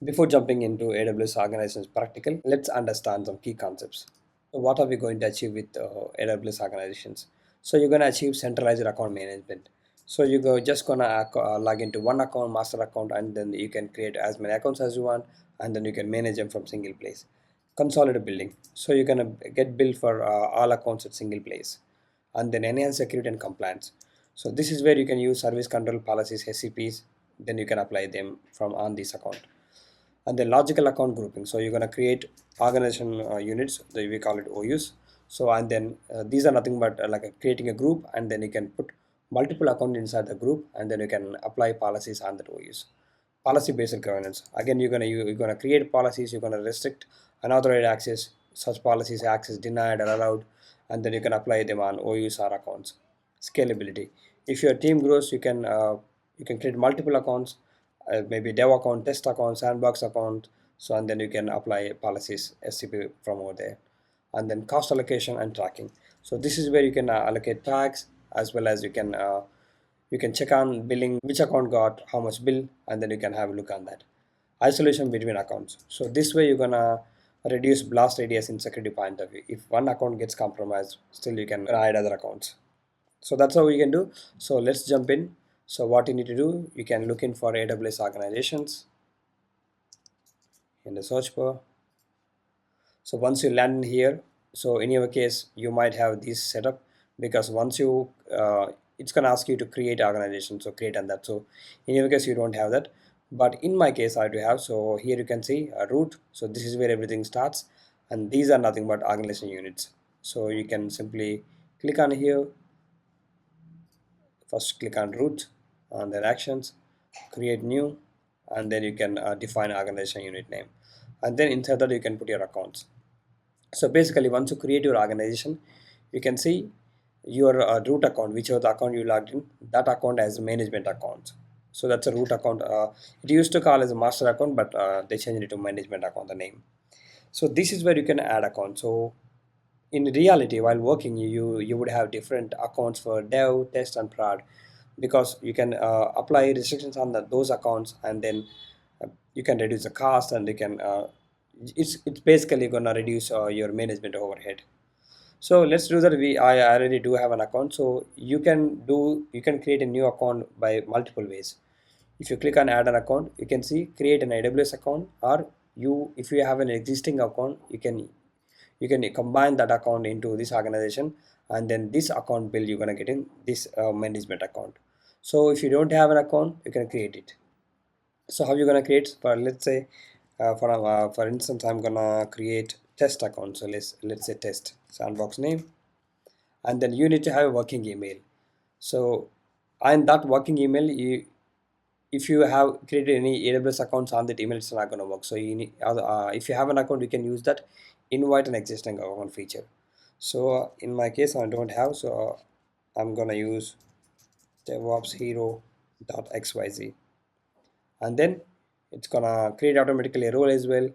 Before jumping into AWS Organizations practical, let's understand some key concepts. So what are we going to achieve with AWS Organizations? So you're going to achieve centralized account management. So you go just gonna log into one account, master account, and then you can create as many accounts as you want, and then you can manage them from single place. Consolidated billing. So you're gonna get billed for all accounts at single place, and then enhance security and compliance. So this is where you can use service control policies, SCPs. Then you can apply them from on this account. And then logical account grouping, so you're going to create organization units that we call it OUs. So and then these are nothing but creating a group, and then you can put multiple accounts inside the group, and then you can apply policies on that OUs. Policy based governance, again you're going to create policies. You're going to restrict unauthorized access, such policies access denied or allowed, and then you can apply them on OUs or accounts. Scalability, if your team grows, you can create multiple accounts, maybe dev account, test account, sandbox account. So and then you can apply policies SCP from over there. And then cost allocation and tracking, so this is where you can allocate tax, as well as you can check on billing, which account got how much bill, and then you can have a look on that. Isolation between accounts, so this way you're gonna reduce blast radius in security point of view. If one account gets compromised, still you can hide other accounts. So that's how we can do. So let's jump in. So what you need to do, you can look in for AWS Organizations in the search bar. So once you land in here, so in your case you might have this setup, because once you it's going to ask you to create organization, so create and that. So in your case you don't have that, but in my case I do have. So here you can see a root, so this is where everything starts, and these are nothing but organization units. So you can simply click on here. First click on root, and then actions, create new, and then you can define organization unit name, and then inside that you can put your accounts. So basically once you create your organization, you can see your root account, whichever the account you logged in, that account as management account. So that's a root account. It used to call as a master account, but they changed it to management account, the name. So this is where you can add accounts. So in reality, while working, you would have different accounts for dev, test, and prod, because you can apply restrictions on those accounts, and then you can reduce the cost, and you can it's basically gonna reduce your management overhead. So let's do that. I already do have an account, so you can create a new account by multiple ways. If you click on add an account, you can see create an AWS account, or you if you have an existing account, you can combine that account into this organization, and then this account bill you're gonna get in this management account. So if you don't have an account, you can create it. So how you gonna create, for let's say for instance I'm gonna create test account. So let's say test sandbox name, and then you need to have a working email. So and that working email, you if you have created any AWS accounts on that email, it's not going to work. So you need if you have an account, you can use that invite an existing account feature. So in my case I don't have, so I'm going to use DevOps hero dot xyz, and then it's gonna create automatically a role as well.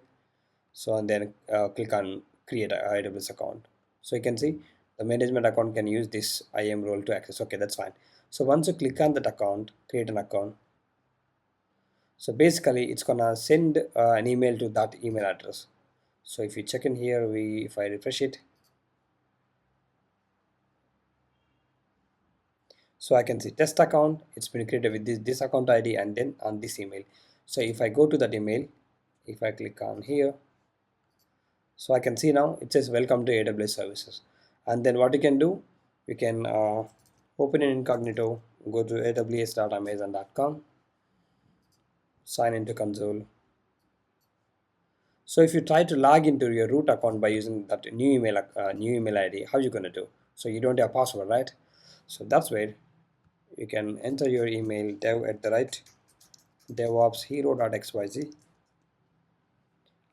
So and then click on create a AWS account. So you can see the management account can use this IAM role to access. Okay, that's fine. So once you click on that account, create an account, so basically it's gonna send an email to that email address. So if you check in here, if I refresh it, so I can see test account, it's been created with this account ID and then on this email. So if I go to that email, if I click on here, so I can see now it says welcome to AWS services. And then what you can do, you can open in incognito, go to aws.amazon.com, sign into console. So if you try to log into your root account by using that new email ID, how you gonna do? So you don't have password, right? So that's where you can enter your email dev at the right DevOps hero.xyz,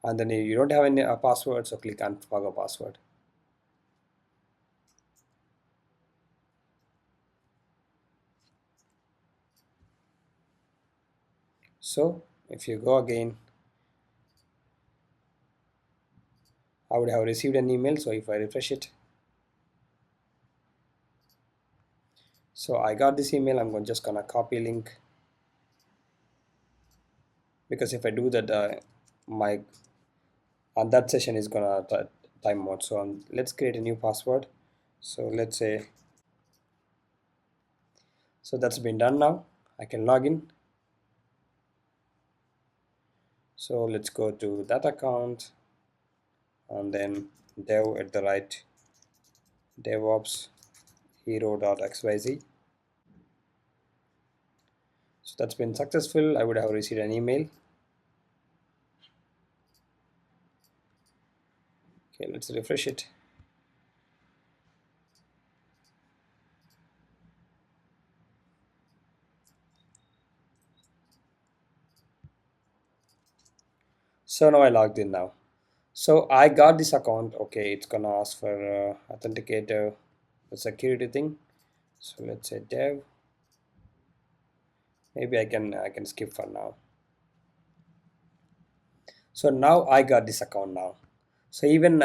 and then you don't have any password, so click on forgot password. So if you go again, I would have received an email. So if I refresh it, so I got this email. I'm just gonna copy link, because if I do that, my and that session is gonna time mode. So let's create a new password. So let's say, so that's been done. Now I can log in. So let's go to that account and then dev at the right DevOps hero.xyz. So that's been successful. I would have received an email. Okay, let's refresh it. So now I logged in now. So I got this account. Okay, it's gonna ask for authenticator, the security thing. So let's say dev. Maybe I can skip for now. So now I got this account now. So even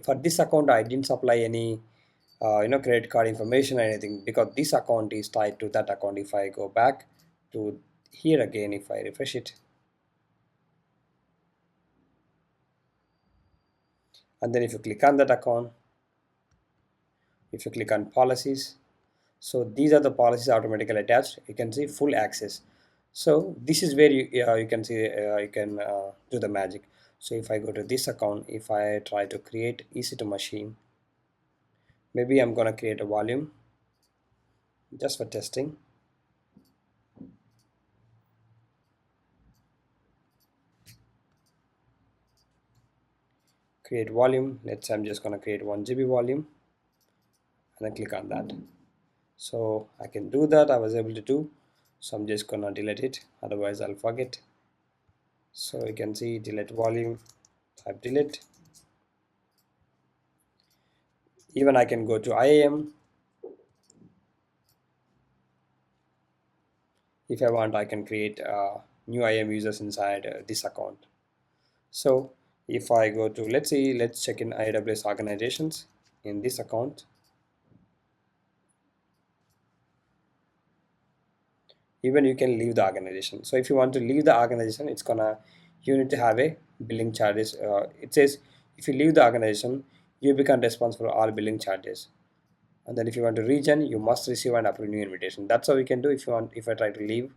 for this account, I didn't supply any credit card information or anything, because this account is tied to that account. If I go back to here again, if I refresh it, and then if you click on that account, if you click on policies, so these are the policies automatically attached. You can see full access. So this is where you can see you can do the magic. So if I go to this account, if I try to create EC2 machine, maybe I'm gonna create a volume just for testing. Create volume. Let's say I'm just gonna create 1 GB volume and then click on that. So I can do that. I was able to do. So I'm just gonna delete it. Otherwise I'll forget. So you can see delete volume. Type delete. Even I can go to IAM. If I want, I can create new IAM users inside this account. So if I go to, let's see, let's check in AWS Organizations in this account. Even you can leave the organization. So if you want to leave the organization, it's gonna, you need to have a billing charges. It says if you leave the organization, you become responsible for all billing charges. And then if you want to region, you must receive and approve new invitation. That's how we can do. If you want, if I try to leave,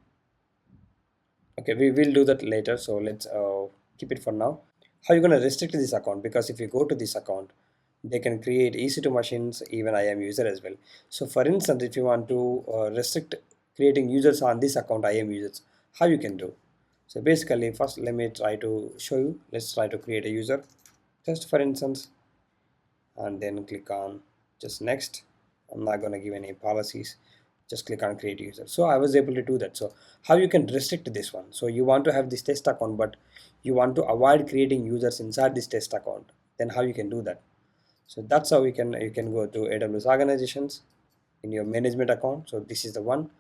okay, we will do that later. So let's keep it for now. How are you going to restrict this account? Because if you go to this account, they can create EC2 machines, even IAM user as well. So for instance, if you want to restrict creating users on this account, IAM users, how you can do? So basically, first let me try to show you. Let's try to create a user, just for instance, and then click on just next. I'm not going to give any policies. Just click on create user. So I was able to do that. So how you can restrict this one? So you want to have this test account, but you want to avoid creating users inside this test account. Then how you can do that? So that's how you can go to AWS Organizations in your management account. So this is the one.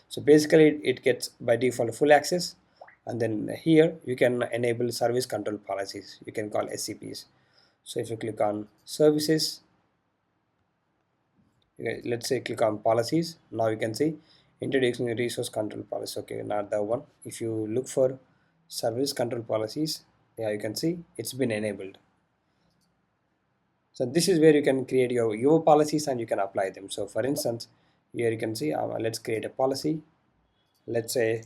So basically it gets by default full access, and then here you can enable service control policies. You can call SCPs. So if you click on services, okay, let's say click on policies. Now you can see introducing a resource control policy. Okay, not that one. If you look for service control policies, yeah, you can see it's been enabled. So this is where you can create your policies and you can apply them. So for instance, here you can see let's create a policy. Let's say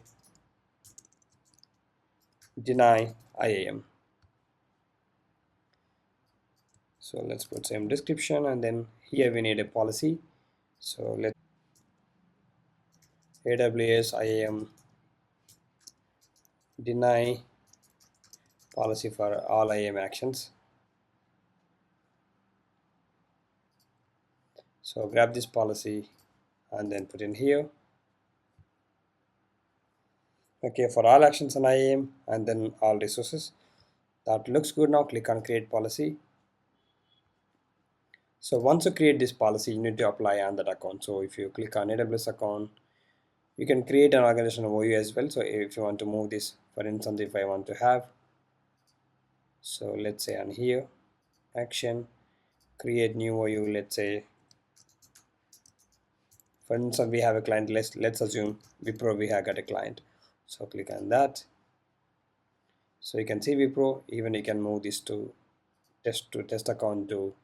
deny IAM. So let's put same description, and then here we need a policy. So let's AWS IAM deny policy for all IAM actions. So grab this policy and then put in here. Okay, for all actions on IAM and then all resources. That looks good. Now click on create policy. So once you create this policy, you need to apply on that account. So if you click on AWS account, you can create an organization OU as well. So if you want to move this, for instance, if I want to have, so let's say on here, action, create new OU. Let's say, for instance, we have a client. Let's assume we have got a client. So click on that. So you can see Wipro, even you can move this to test account to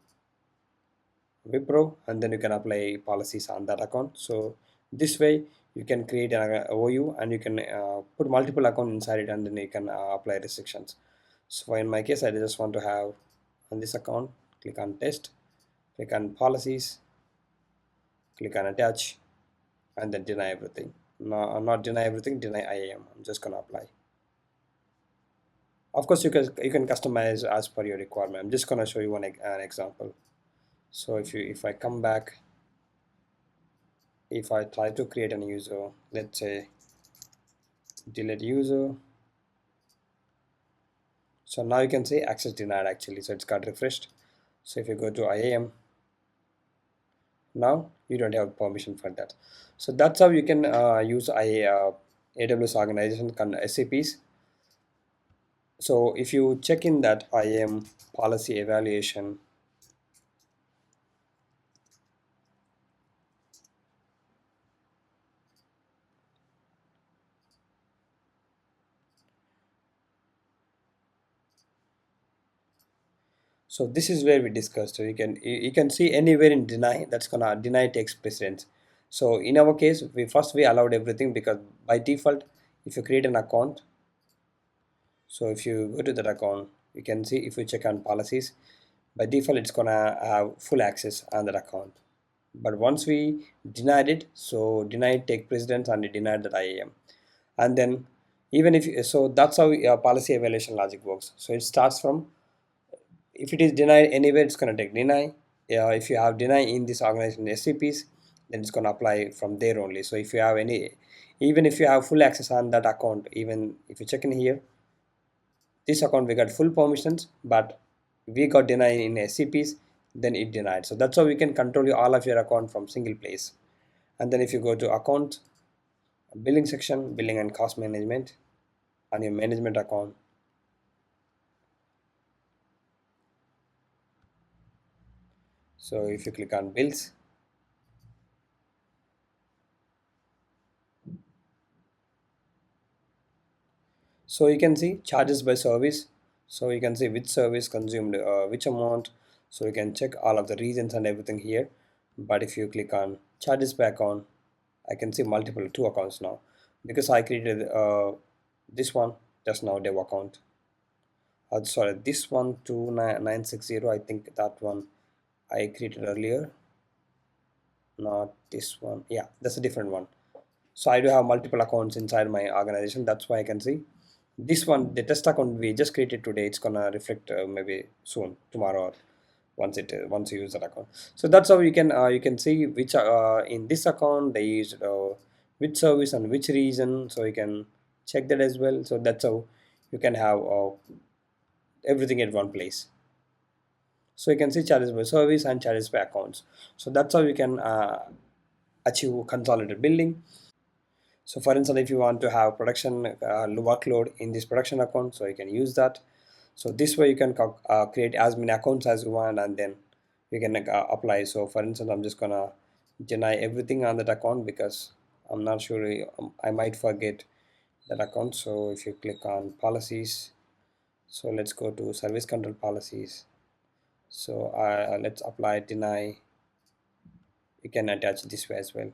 Wipro, and then you can apply policies on that account. So this way you can create an OU, and you can put multiple account inside it, and then you can apply restrictions. So in my case, I just want to have on this account, click on test, click on policies, click on attach, and then deny everything. No, not deny everything, deny IAM. I'm just gonna apply. Of course, you can customize as per your requirement. I'm just gonna show you an example. So if I come back, if I try to create a user, let's say delete user. So now you can see access denied actually. So it's got refreshed. So if you go to IAM, now you don't have permission for that. So that's how you can use AWS organization SCPs. So if you check in that IAM policy evaluation, so this is where we discussed. So you can see anywhere in deny, that's gonna deny takes precedence. So in our case, we allowed everything because by default, if you create an account, so if you go to that account, you can see if you check on policies, by default it's gonna have full access on that account. But once we denied it, so denied take precedence and it denied that IAM. And then even if so, that's how policy evaluation logic works. So it starts from, if it is denied anywhere, it's going to take deny. If you have deny in this organization SCPs, then it's going to apply from there only. So if you have any, even if you have full access on that account, even if you check in here, this account we got full permissions, but we got denied in SCPs, then it denied. So that's how we can control all of your account from single place. And then if you go to account, billing section, billing and cost management, on your management account, so if you click on bills, so you can see charges by service. So you can see which service consumed which amount. So you can check all of the reasons and everything here. But if you click on charges by account, I can see multiple two accounts now, because I created this one just now, dev account. Sorry, this one 29960, I think that one I created earlier, not this one. Yeah, that's a different one. So I do have multiple accounts inside my organization. That's why I can see this one, the test account we just created today, it's gonna reflect maybe soon, tomorrow, or once you use that account. So that's how you can see which in this account they used which service and which region. So you can check that as well. So that's how you can have everything at one place. So you can see charges by service and charges by accounts. So that's how you can achieve consolidated billing. So for instance, if you want to have production workload in this production account, so you can use that. So this way you can create as many accounts as you want, and then you can apply. So for instance, I'm just gonna deny everything on that account because I'm not sure, I might forget that account. So if you click on policies, so let's go to service control policies. So let's apply deny. You can attach this way as well.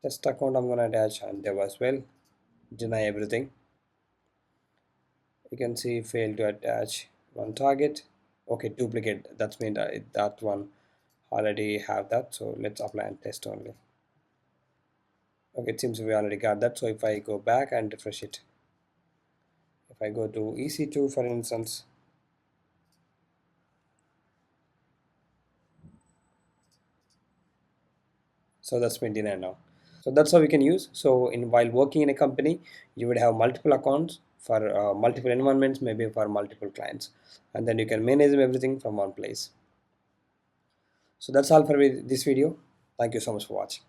Test account I'm gonna attach and there as well. Deny everything. You can see fail to attach one target. Okay, duplicate, that's mean that one already have that. So let's apply and test only. Okay, it seems we already got that. So if I go back and refresh it, if I go to EC2 for instance, so that's been denied now. So that's how we can use. So in while working in a company, you would have multiple accounts for multiple environments, maybe for multiple clients, and then you can manage everything from one place. So that's all for this video. Thank you so much for watching.